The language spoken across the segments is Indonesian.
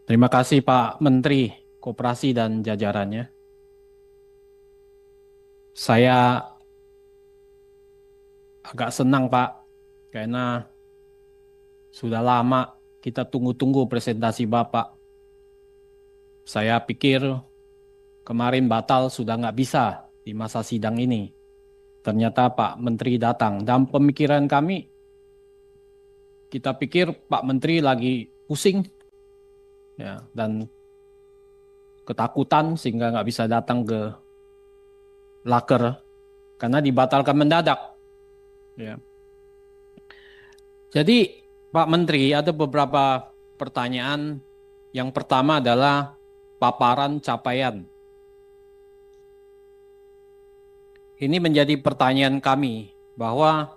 Terima kasih Pak Menteri Koperasi dan jajarannya. Saya agak senang Pak, karena sudah lama kita tunggu-tunggu presentasi Bapak. Saya pikir kemarin batal sudah nggak bisa di masa sidang ini. Ternyata Pak Menteri datang. Dalam pemikiran kami, kita pikir Pak Menteri lagi pusing ya, dan ketakutan sehingga nggak bisa datang ke Laker karena dibatalkan mendadak. Ya. Jadi Pak Menteri ada beberapa pertanyaan. Yang pertama adalah paparan capaian. Ini menjadi pertanyaan kami bahwa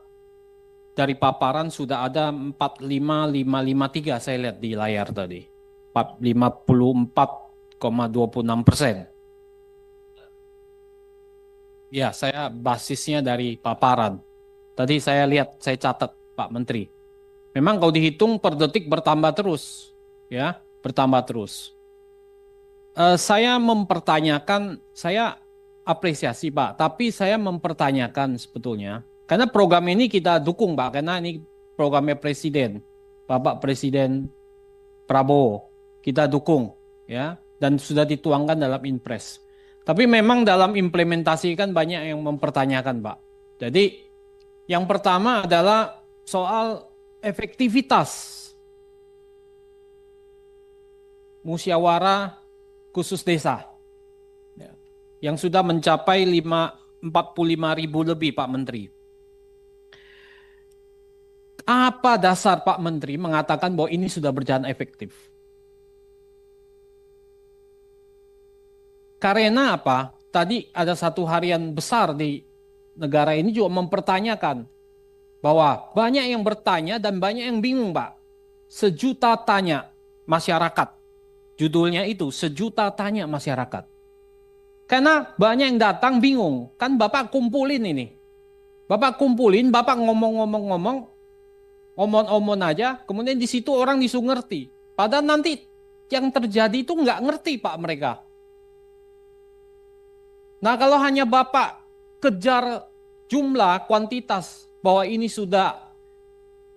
dari paparan sudah ada 45553 saya lihat di layar tadi. 54,26%. Ya, saya basisnya dari paparan. Tadi saya lihat, saya catat Pak Menteri. Memang kalau dihitung per detik bertambah terus, ya, bertambah terus. Saya mempertanyakan, saya apresiasi Pak, tapi saya mempertanyakan sebetulnya, karena program ini kita dukung Pak, karena ini programnya Presiden, Bapak Presiden Prabowo, kita dukung, ya, dan sudah dituangkan dalam Inpres. Tapi memang dalam implementasi kan banyak yang mempertanyakan Pak. Jadi yang pertama adalah soal efektivitas musyawarah khusus desa, ya, yang sudah mencapai 45.000 lebih Pak Menteri. Apa dasar Pak Menteri mengatakan bahwa ini sudah berjalan efektif? Karena apa? Tadi ada satu harian besar di negara ini juga mempertanyakan bahwa banyak yang bertanya dan banyak yang bingung Pak. Sejuta tanya masyarakat. Judulnya itu, sejuta tanya masyarakat. Karena banyak yang datang bingung. Kan Bapak kumpulin ini. Bapak kumpulin, Bapak ngomong-ngomong-ngomong, omon-omon aja, kemudian di situ orang disuruh ngerti. Padahal nanti yang terjadi itu nggak ngerti Pak mereka. Nah kalau hanya Bapak kejar jumlah, kuantitas, bahwa ini sudah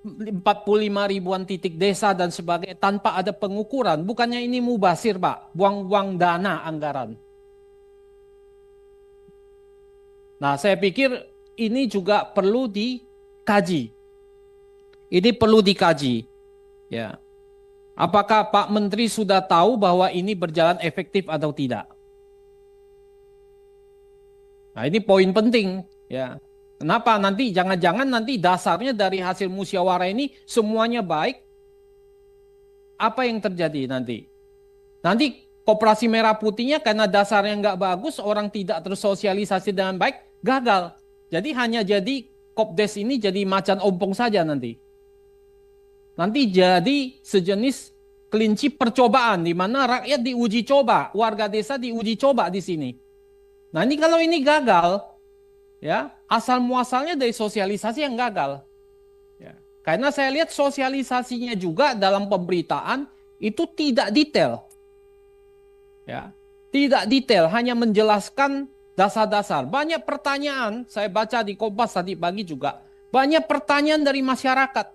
45 ribuan titik desa dan sebagainya tanpa ada pengukuran, bukannya ini mubazir Pak, buang-buang dana anggaran. Nah saya pikir ini juga perlu dikaji. Ini perlu dikaji. Ya. Apakah Pak Menteri sudah tahu bahwa ini berjalan efektif atau tidak? Nah ini poin penting, ya. Kenapa nanti jangan-jangan nanti dasarnya dari hasil musyawarah ini semuanya baik? Apa yang terjadi nanti? Nanti Koperasi Merah Putihnya karena dasarnya nggak bagus, orang tidak tersosialisasi dengan baik, gagal. Jadi hanya jadi Kopdes ini jadi macan ompong saja nanti. Nanti jadi sejenis kelinci percobaan di mana rakyat diuji coba, warga desa diuji coba di sini. Nah ini kalau ini gagal, ya asal muasalnya dari sosialisasi yang gagal. Ya. Karena saya lihat sosialisasinya juga dalam pemberitaan itu tidak detail, ya tidak detail, hanya menjelaskan dasar-dasar. Banyak pertanyaan, saya baca di Kompas tadi pagi juga, banyak pertanyaan dari masyarakat.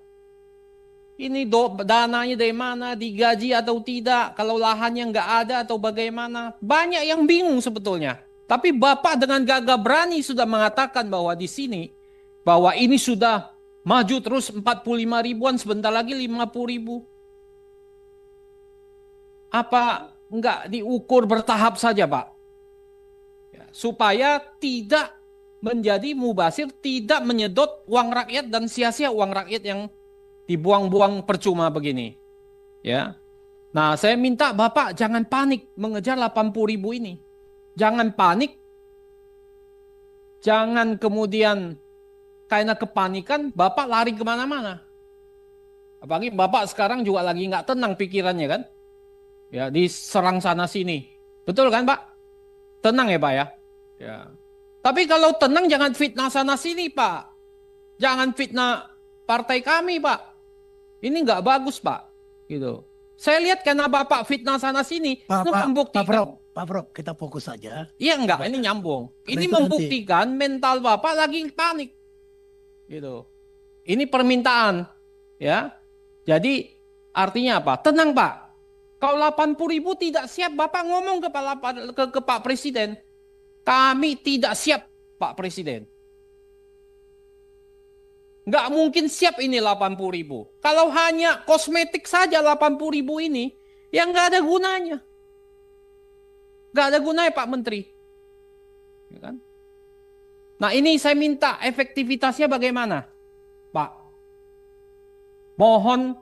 Ini dananya dari mana, digaji atau tidak, kalau lahannya nggak ada atau bagaimana. Banyak yang bingung sebetulnya. Tapi Bapak dengan gagah berani sudah mengatakan bahwa di sini, bahwa ini sudah maju terus 45 ribuan, sebentar lagi 50 ribu. Apa enggak diukur bertahap saja Pak? Ya, supaya tidak menjadi mubazir, tidak menyedot uang rakyat dan sia-sia uang rakyat yang dibuang-buang percuma begini. Ya. Nah saya minta Bapak jangan panik mengejar 80 ribu ini. Jangan panik, jangan kemudian karena kepanikan Bapak lari kemana-mana. Apalagi Bapak sekarang juga lagi nggak tenang pikirannya kan, ya diserang sana sini, betul kan Pak? Tenang ya Pak ya. Ya. Tapi kalau tenang jangan fitnah sana sini Pak, jangan fitnah partai kami Pak. Ini nggak bagus Pak, gitu. Saya lihat karena Bapak fitnah sana sini, Pak, itu Pak, Pak membuktikan. Prof, Pak Prof, kita fokus saja. Iya enggak, ini nyambung. Karena Ini itu nanti. membuktikan mental Bapak lagi panik. Gitu. Ini permintaan, ya. Jadi artinya apa? Tenang Pak. Kalau 80.000 tidak siap, Bapak ngomong ke Pak Presiden. Kami tidak siap, Pak Presiden. Nggak mungkin siap ini 80.000. Kalau hanya kosmetik saja 80.000 ini, ya nggak ada gunanya. Nggak ada gunanya Pak Menteri. Ya kan? Nah ini saya minta efektivitasnya bagaimana, Pak? Mohon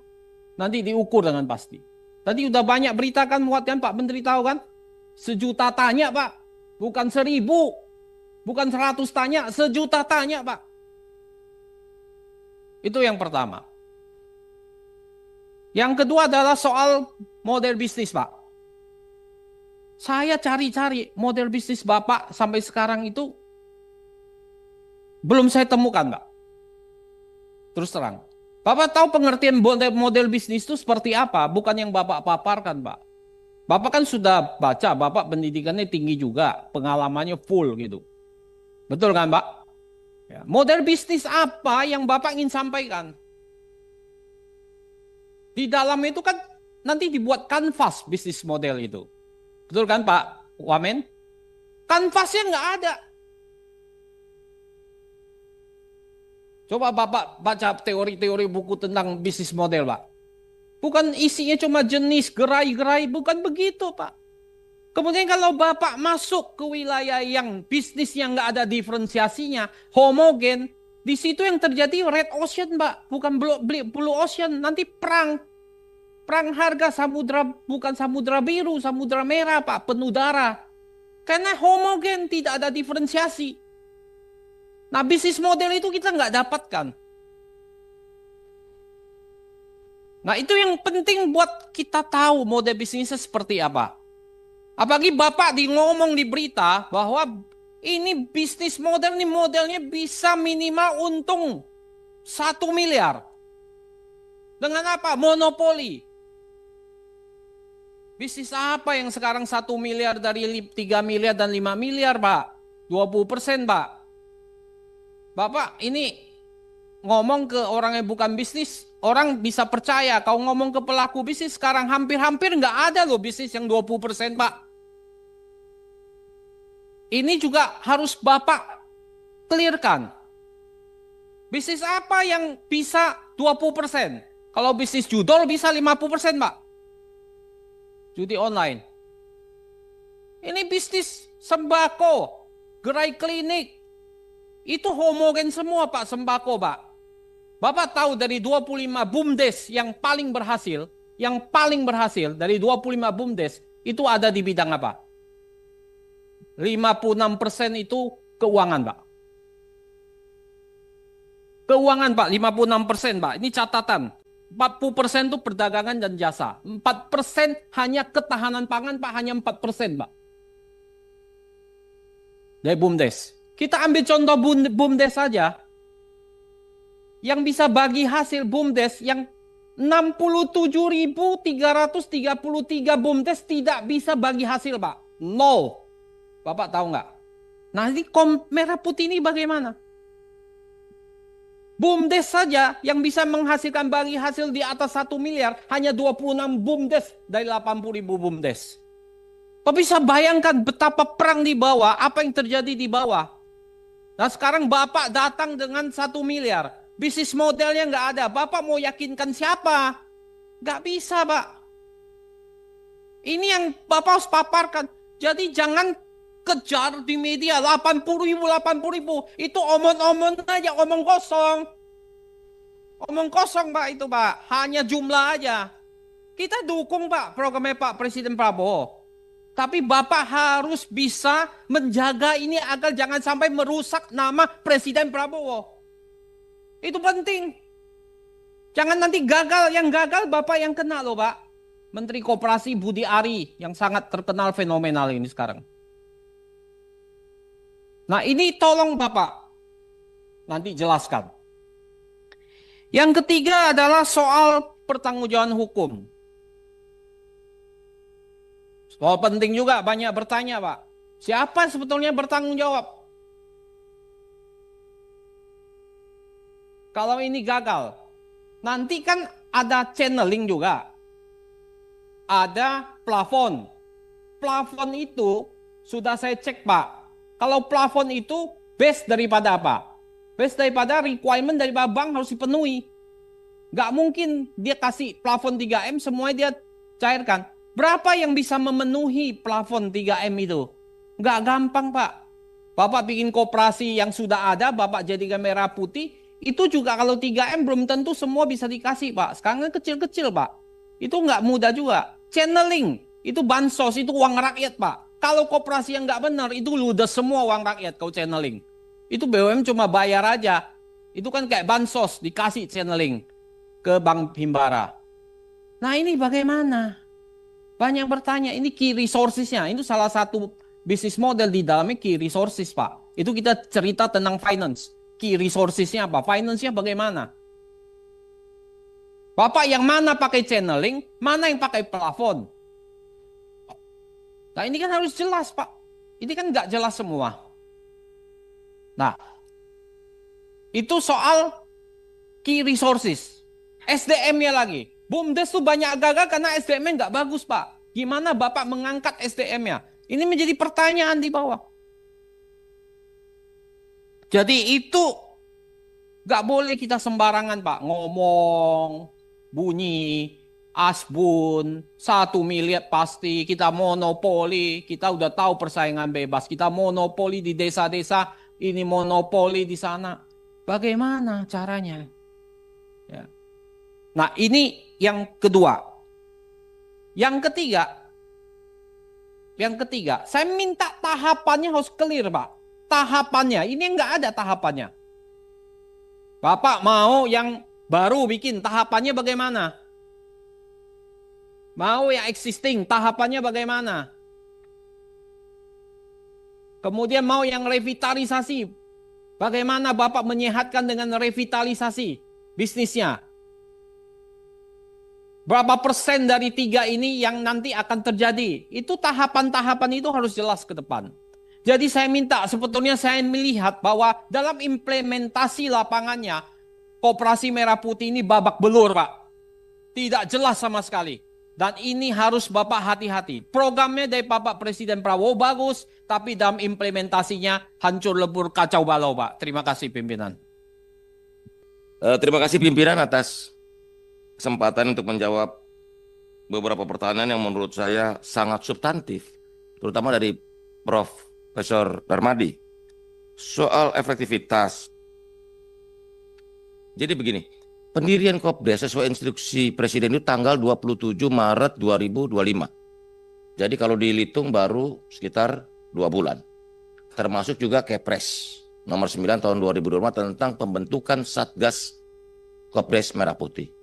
nanti diukur dengan pasti. Tadi udah banyak berita kan muat kan Pak Menteri tahu kan? 1.000.000 tanya Pak. Bukan 1.000. Bukan 100 tanya, 1.000.000 tanya Pak. Itu yang pertama. Yang kedua adalah soal model bisnis Pak. Saya cari-cari model bisnis Bapak sampai sekarang itu belum saya temukan Pak. Terus terang. Bapak tahu pengertian model bisnis itu seperti apa? Bukan yang Bapak paparkan Pak. Bapak kan sudah baca, Bapak pendidikannya tinggi juga, pengalamannya full gitu. Betul kan Pak? Ya. Model bisnis apa yang Bapak ingin sampaikan? Di dalam itu kan nanti dibuat kanvas bisnis model itu. Betul kan Pak Wamen? Kanvasnya nggak ada. Coba Bapak baca teori-teori buku tentang bisnis model Pak. Bukan isinya cuma jenis gerai-gerai, bukan begitu Pak. Kemudian kalau Bapak masuk ke wilayah yang bisnis yang nggak ada diferensiasinya, homogen, di situ yang terjadi red ocean Pak, bukan blue ocean, nanti perang. Perang harga samudra, bukan samudra biru, samudra merah Pak, penuh darah. Karena homogen, tidak ada diferensiasi. Nah bisnis model itu kita nggak dapatkan. Nah itu yang penting buat kita tahu model bisnisnya seperti apa. Apalagi Bapak ngomong di berita bahwa ini bisnis model, ini modelnya bisa minimal untung 1 miliar. Dengan apa? Monopoli. Bisnis apa yang sekarang 1 miliar dari 3 miliar dan 5 miliar Pak? 20% Pak. Bapak ini ngomong ke orang yang bukan bisnis, orang bisa percaya. Kau ngomong ke pelaku bisnis sekarang hampir-hampir nggak ada loh bisnis yang 20% Pak. Ini juga harus Bapak clearkan. Bisnis apa yang bisa 20%? Kalau bisnis judol bisa 50% Pak. Judi online. Ini bisnis sembako, gerai klinik. Itu homogen semua Pak, sembako Pak. Bapak tahu dari 25 BUMDes yang paling berhasil dari 25 BUMDes itu ada di bidang apa? 56% itu keuangan Pak. Keuangan Pak, 56% Pak. Ini catatan. 40% itu perdagangan dan jasa. 4% hanya ketahanan pangan Pak, hanya 4% Pak. Dari BUMDes. Kita ambil contoh BUMDes saja. Yang bisa bagi hasil BUMDes yang 67.333 BUMDes tidak bisa bagi hasil Pak. Nol. Bapak tahu nggak? Nah ini merah putih ini bagaimana? BUMDes saja yang bisa menghasilkan bagi hasil di atas 1 miliar hanya 26 BUMDes dari 80.000 BUMDes. Bapak bisa bayangkan betapa perang di bawah, apa yang terjadi di bawah. Nah sekarang Bapak datang dengan 1 miliar. Bisnis modelnya nggak ada. Bapak mau yakinkan siapa? Nggak bisa Pak. Ini yang Bapak harus paparkan. Jadi jangan kejar di media 80.000. Itu omong-omong aja, omong kosong. Omong kosong Pak itu Pak. Hanya jumlah aja. Kita dukung Pak programnya Pak Presiden Prabowo. Tapi Bapak harus bisa menjaga ini agar jangan sampai merusak nama Presiden Prabowo. Itu penting. Jangan nanti gagal, yang gagal Bapak yang kena loh Pak. Menteri Koperasi Budi Ari yang sangat terkenal fenomenal ini sekarang. Nah ini tolong Bapak nanti jelaskan. Yang ketiga adalah soal pertanggungjawaban hukum. Soal penting juga banyak bertanya, Pak. Siapa sebetulnya bertanggung jawab? Kalau ini gagal, nanti kan ada channeling juga. Ada plafon. Plafon itu sudah saya cek, Pak. Kalau plafon itu base daripada apa? Base daripada requirement daripada bank harus dipenuhi. Nggak mungkin dia kasih plafon 3M semuanya dia cairkan. Berapa yang bisa memenuhi plafon 3M itu? Nggak gampang, Pak. Bapak bikin koperasi yang sudah ada, Bapak jadikan merah putih, itu juga kalau 3M belum tentu semua bisa dikasih, Pak. Sekarang kan kecil-kecil, Pak. Itu nggak mudah juga. Channeling, itu bansos, itu uang rakyat, Pak. Kalau koperasi yang nggak benar, itu ludes semua uang rakyat kau channeling. Itu BUMN cuma bayar aja. Itu kan kayak bansos, dikasih channeling ke Bank Himbara. Nah ini bagaimana? Banyak bertanya, ini key resources-nya. Itu salah satu bisnis model di dalamnya key resources, Pak. Itu kita cerita tentang finance. Key resources-nya apa? Finance-nya bagaimana? Bapak yang mana pakai channeling, mana yang pakai plafon? Nah ini kan harus jelas, Pak. Ini kan nggak jelas semua. Nah, itu soal key resources. SDM-nya lagi. BUMDes tuh banyak gagal karena SDM-nya nggak bagus, Pak. Gimana Bapak mengangkat SDM-nya? Ini menjadi pertanyaan di bawah. Jadi itu nggak boleh kita sembarangan, Pak. Ngomong, bunyi, asbun, 1 miliar pasti, kita monopoli. Kita udah tahu persaingan bebas. Kita monopoli di desa-desa, ini monopoli di sana. Bagaimana caranya? Ya. Nah ini yang kedua. Yang ketiga, saya minta tahapannya harus clear, Pak. Tahapannya, ini nggak ada tahapannya. Bapak mau yang baru bikin, tahapannya bagaimana? Mau yang existing, tahapannya bagaimana? Kemudian mau yang revitalisasi, bagaimana Bapak menyehatkan dengan revitalisasi bisnisnya? Berapa persen dari 3 ini yang nanti akan terjadi? Itu tahapan-tahapan itu harus jelas ke depan. Jadi saya minta, sebetulnya saya melihat bahwa dalam implementasi lapangannya, Koperasi Merah Putih ini babak belur, Pak. Tidak jelas sama sekali. Dan ini harus Bapak hati-hati. Programnya dari Bapak Presiden Prabowo bagus, tapi dalam implementasinya hancur lebur kacau balau, Pak. Terima kasih pimpinan. Terima kasih pimpinan atas kesempatan untuk menjawab beberapa pertanyaan yang menurut saya sangat substantif, terutama dari Profesor Darmadi. Soal efektivitas. Jadi begini, pendirian Kopdes sesuai instruksi Presiden itu tanggal 27 Maret 2025. Jadi kalau dihitung baru sekitar 2 bulan. Termasuk juga Kepres nomor 9 tahun 2025 tentang pembentukan Satgas Kopdes Merah Putih.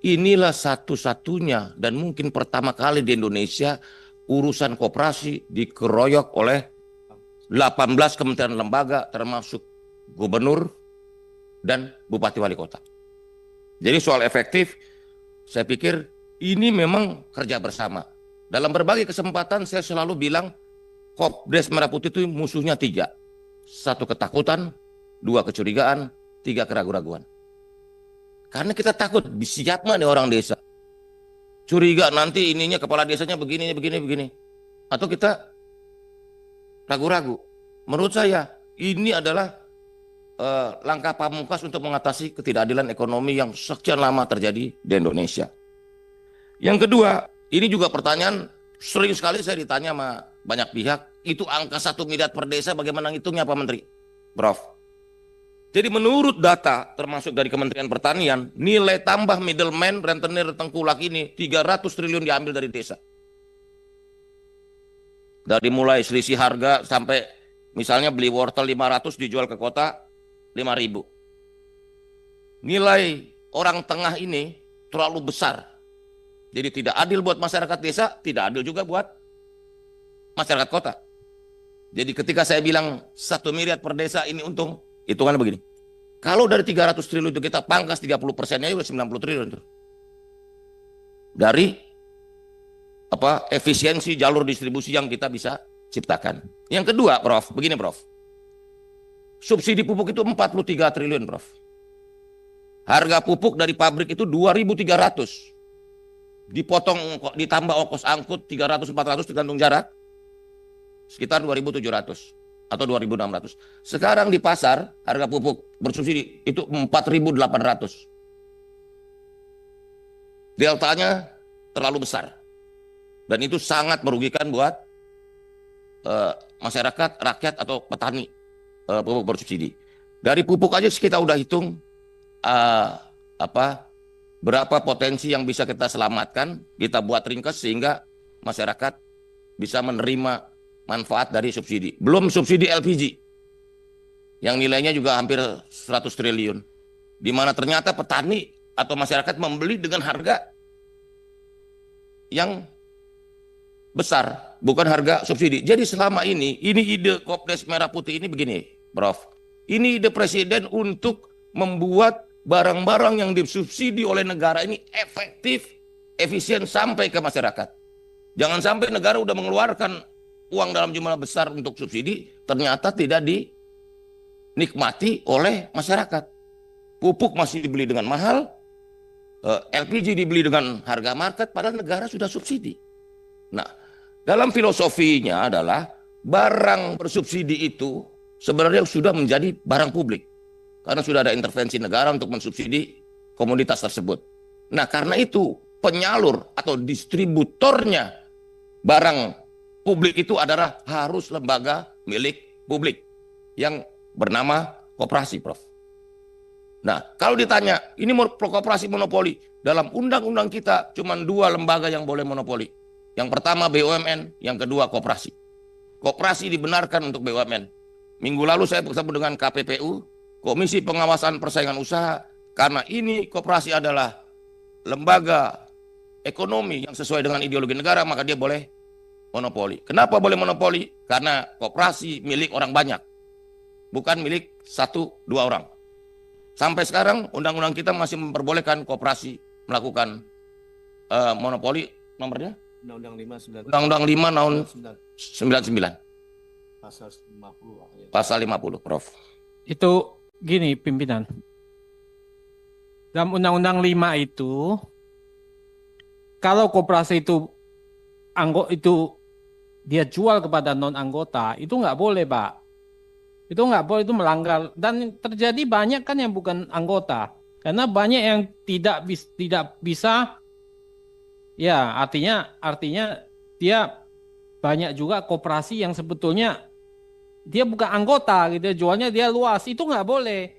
Inilah satu-satunya dan mungkin pertama kali di Indonesia urusan koperasi dikeroyok oleh 18 kementerian lembaga termasuk gubernur dan bupati wali kota. Jadi soal efektif, saya pikir ini memang kerja bersama. Dalam berbagai kesempatan saya selalu bilang Kopdes Merah Putih itu musuhnya 3. 1 ketakutan, 2 kecurigaan, 3 keraguan-raguan. Karena kita takut, siap nggak nih orang desa? Curiga nanti ininya kepala desanya begini. Atau kita ragu-ragu. Menurut saya ini adalah langkah pamungkas untuk mengatasi ketidakadilan ekonomi yang sekian lama terjadi di Indonesia. Yang kedua, ini juga pertanyaan sering sekali saya ditanya sama banyak pihak. Itu angka 1 miliar per desa bagaimana ngitungnya Pak Menteri? Prof. Jadi menurut data termasuk dari Kementerian Pertanian, nilai tambah middleman, rentenir, tengkulak ini 300 triliun diambil dari desa. Dari mulai selisih harga sampai misalnya beli wortel 500 dijual ke kota 5.000. Nilai orang tengah ini terlalu besar. Jadi tidak adil buat masyarakat desa, tidak adil juga buat masyarakat kota. Jadi ketika saya bilang 1 miliar per desa ini untung, hitungannya begini. Kalau dari 300 triliun itu kita pangkas 30%-nya udah 90 triliun itu. Dari efisiensi jalur distribusi yang kita bisa ciptakan. Yang kedua, Prof, begini Prof. Subsidi pupuk itu 43 triliun, Prof. Harga pupuk dari pabrik itu 2.300. Dipotong, ditambah ongkos angkut 300-400 tergantung jarak, sekitar 2.700 atau 2.600. Sekarang di pasar harga pupuk bersubsidi itu 4.800. Deltanya terlalu besar. Dan itu sangat merugikan buat masyarakat, rakyat atau petani pupuk bersubsidi. Dari pupuk aja kita udah hitung berapa potensi yang bisa kita selamatkan, kita buat ringkas sehingga masyarakat bisa menerima manfaat dari subsidi. Belum subsidi LPG yang nilainya juga hampir 100 triliun. Di mana ternyata petani atau masyarakat membeli dengan harga yang besar, bukan harga subsidi. Jadi selama ini ide Kopdes Merah Putih ini begini, Prof. Ini ide Presiden untuk membuat barang-barang yang disubsidi oleh negara ini efektif, efisien sampai ke masyarakat. Jangan sampai negara udah mengeluarkan uang dalam jumlah besar untuk subsidi, ternyata tidak dinikmati oleh masyarakat. Pupuk masih dibeli dengan mahal, LPG dibeli dengan harga market, padahal negara sudah subsidi. Nah, dalam filosofinya adalah barang bersubsidi itu sebenarnya sudah menjadi barang publik. Karena sudah ada intervensi negara untuk mensubsidi komoditas tersebut. Nah, karena itu penyalur atau distributornya barang publik itu adalah harus lembaga milik publik yang bernama koperasi, Prof. Nah, kalau ditanya, ini koperasi monopoli, dalam undang-undang kita cuma 2 lembaga yang boleh monopoli. Yang pertama BUMN, yang kedua koperasi. Koperasi dibenarkan untuk BUMN. Minggu lalu saya bertemu dengan KPPU, Komisi Pengawasan Persaingan Usaha, karena ini koperasi adalah lembaga ekonomi yang sesuai dengan ideologi negara, maka dia boleh monopoli. Kenapa boleh monopoli? Karena koperasi milik orang banyak, bukan milik 1-2 orang. Sampai sekarang undang-undang kita masih memperbolehkan koperasi melakukan monopoli. Nomornya? Undang-Undang 5 tahun 99. Pasal 50, Prof. Itu gini pimpinan. Dalam Undang-Undang 5 itu, kalau koperasi itu dia jual kepada non anggota, itu nggak boleh, Pak. Itu nggak boleh, itu melanggar. Dan terjadi banyak kan yang bukan anggota, karena banyak yang tidak bisa. Ya, artinya dia banyak juga koperasi yang sebetulnya dia bukan anggota gitu, jualnya dia luas, itu nggak boleh,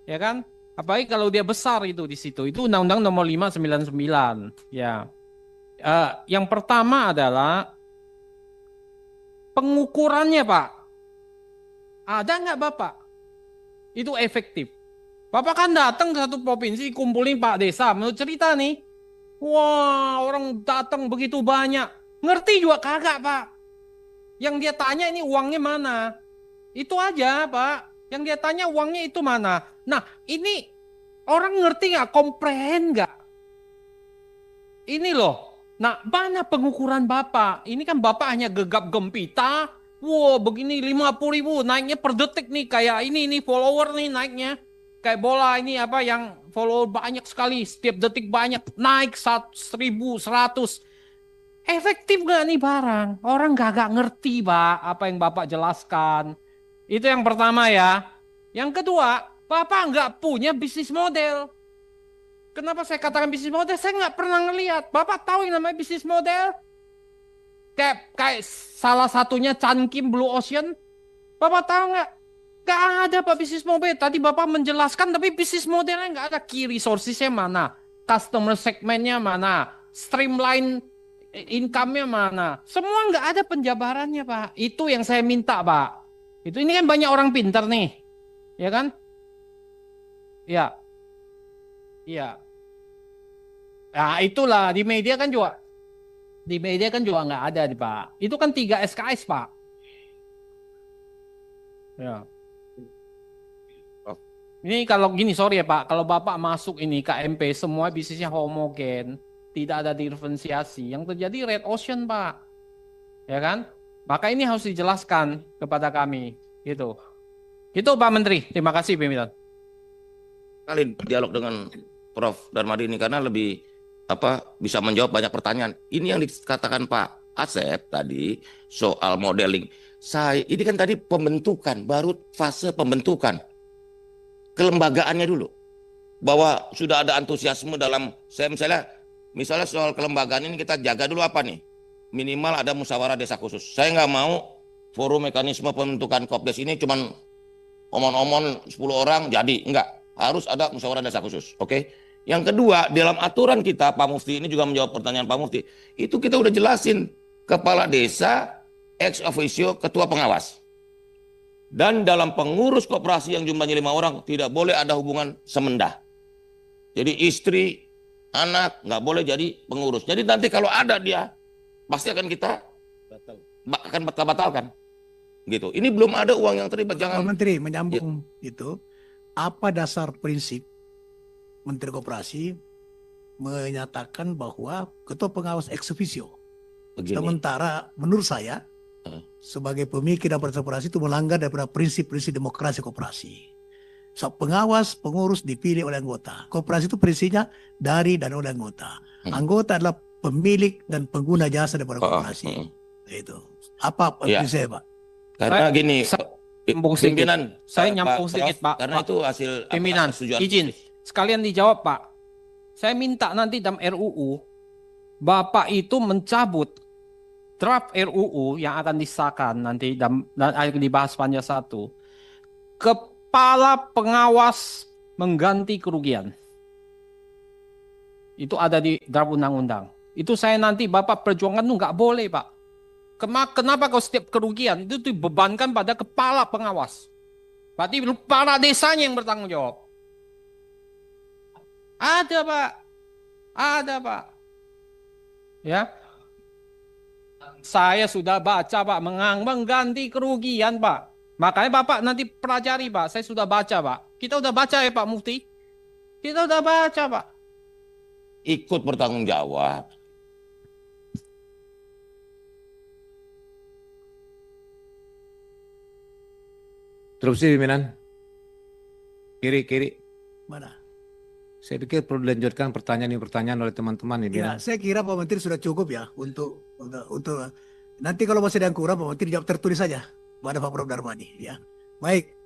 ya kan? Apalagi kalau dia besar itu di situ. Itu Undang-Undang Nomor 599. Ya, yang pertama adalah pengukurannya, Pak. Ada nggak Bapak? Itu efektif. Bapak kan datang ke satu provinsi, kumpulin Pak Desa, menurut cerita nih. Wah, orang datang begitu banyak. Ngerti juga kagak, Pak. Yang dia tanya ini uangnya mana? Itu aja, Pak. Yang dia tanya uangnya itu mana? Nah, ini orang ngerti nggak? Komprehen nggak? Ini loh. Nah, mana pengukuran Bapak? Ini kan Bapak hanya gegap gempita. Wow, begini 50.000 naiknya per detik nih. Kayak ini follower nih naiknya. Kayak bola ini apa yang follower banyak sekali. Setiap detik banyak. Naik 1.100. Efektif gak nih barang? Orang gak ngerti, Pak. Apa yang Bapak jelaskan. Itu yang pertama ya. Yang kedua, Bapak nggak punya bisnis model. Kenapa saya katakan bisnis model? Saya nggak pernah ngelihat. Bapak tahu yang namanya bisnis model? Kayak salah satunya Chan Kim Blue Ocean. Bapak tahu nggak? Nggak ada Pak bisnis model. Tadi Bapak menjelaskan, tapi bisnis modelnya nggak ada. Key resources-nya mana? Customer segmentnya mana? Streamline income-nya mana? Semua nggak ada penjabarannya, Pak. Itu yang saya minta, Pak. Ini kan banyak orang pintar nih. Ya kan? Ya. Iya. Nah, itulah di media kan juga. Di media kan juga nggak ada, Pak. Itu kan 3 SKS, Pak. Ya. Ini kalau gini, sorry ya Pak, kalau Bapak masuk ini KMP semua bisnisnya homogen, tidak ada diferensiasi, yang terjadi red ocean, Pak. Ya kan? Maka ini harus dijelaskan kepada kami, gitu. Itu Pak Menteri. Terima kasih, pimpinan. Kali dialog dengan Prof. Darmadi ini karena lebih bisa menjawab banyak pertanyaan. Ini yang dikatakan Pak Asep tadi soal modeling. Ini kan tadi pembentukan, baru fase pembentukan. Kelembagaannya dulu. Bahwa sudah ada antusiasme dalam, misalnya soal kelembagaan ini kita jaga dulu apa nih? Minimal ada musyawarah desa khusus. Saya nggak mau forum mekanisme pembentukan Kopdes ini cuman omon-omon 10 orang jadi, enggak. Harus ada musyawarah desa khusus, oke? Yang kedua, dalam aturan kita, Pak Mufti ini juga menjawab pertanyaan Pak Mufti, itu kita udah jelasin, kepala desa, ex officio, ketua pengawas. Dan dalam pengurus koperasi yang jumlahnya 5 orang, tidak boleh ada hubungan semendah. Jadi istri, anak, nggak boleh jadi pengurus. Jadi nanti kalau ada dia, pasti akan kita batalkan. Gitu. Ini belum ada uang yang terlibat. Pak Menteri menyambung itu, apa dasar prinsip Menteri Koperasi menyatakan bahwa ketua pengawas ex officio. Sementara menurut saya sebagai pemikir dan koperasi itu melanggar daripada prinsip-prinsip demokrasi koperasi. So, pengawas, pengurus dipilih oleh anggota. Koperasi itu prinsipnya dari dan oleh anggota. Anggota adalah pemilik dan pengguna jasa daripada koperasi. Itu. Apa prinsipnya, Pak? Karena gini, pimpinan, saya nyambung sedikit, Pak. Karena itu hasil pimpinan, izin. Sekalian dijawab, Pak. Saya minta nanti dalam RUU, Bapak itu mencabut draft RUU yang akan disahkan nanti dan akan dibahas panja 1. Kepala pengawas mengganti kerugian. Itu ada di draft undang-undang. Itu saya nanti Bapak perjuangkan itu nggak boleh, Pak. Kenapa kalau setiap kerugian itu dibebankan pada kepala pengawas? Berarti kepala desanya yang bertanggung jawab. Ada, Pak. Ada, Pak. Ya. Saya sudah baca, Pak, mengganti kerugian, Pak. Makanya Bapak nanti pelajari, Pak. Saya sudah baca, Pak. Kita udah baca ya, Pak Mufti. Kita udah baca, Pak. Ikut bertanggung jawab. Terusnya pimpinan. Kiri. Mana? Saya pikir perlu dilanjutkan pertanyaan oleh teman-teman ini. Ya, saya kira Pak Menteri sudah cukup ya untuk nanti kalau masih ada yang kurang Pak Menteri jawab tertulis saja pada Pak Prof Darmadi ya. Baik.